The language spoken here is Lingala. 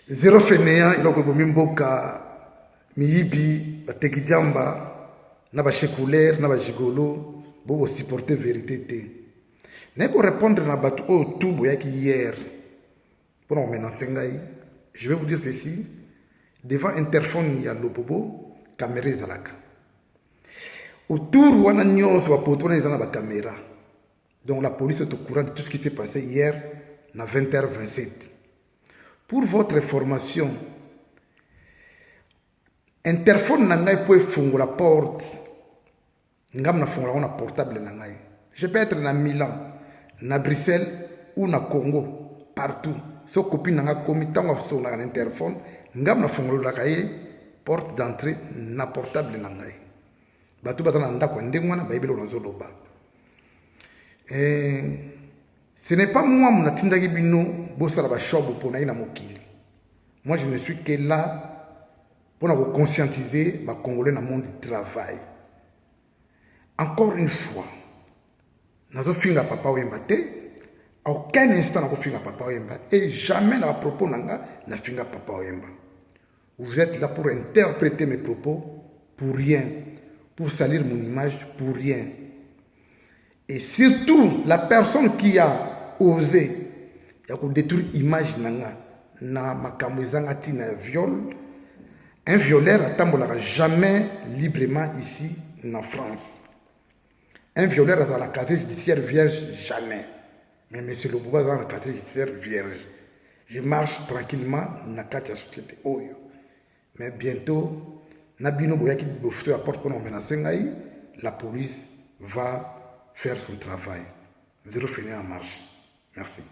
Zéro fainéant, il a que mboka miyibi batekijamba na ba chekulaire na ba gigolo bo supporter vérité té. N'est pour répondre na batu au tout boyaki hier. Pour on menacer ngai, je vais vous dire ceci devant interphone ya lopobo caméra zalaka. Autour wana nyonso wa poto na zana ba caméra. Donc la police est au courant de tout ce qui s'est passé hier à 20h27. Pour votre information, interphone nangai peut fongola la porte. Ngam na fongola on portable nangai. Je peux être na Milan, na Bruxelles ou na Congo, partout. So copine nanga komi tango so na interphone, ngam na fongola la porte d'entrée na portable nangai. Batu batana ndako ndengwana baibelo nzoloba. Ce n'est pas moi mon atindaki bino bosala ba shop pour na ina mokili. Moi je ne suis que là pour nous conscientiser les Congolais dans le monde du travail. Encore une fois, nous avons fait papa Wemba à aucun instant nous avons fait papa Wemba et jamais à propos n'a fait papa Wemba. Vous êtes là pour interpréter mes propos pour rien, pour salir mon image pour rien. Et surtout, la personne qui a osé détruire l'image na makambo ezangati na viol, un violeur n'attendra jamais librement ici en France. Un violeur dans la casier judiciaire vierge, jamais. Mais M. Loboba dans la casier judiciaire vierge. Je marche tranquillement dans la société. Mais bientôt, Nabino Boyaki Bofto apporte pour nous menacer, la police va faire son travail. Zéro fini en marche. Merci.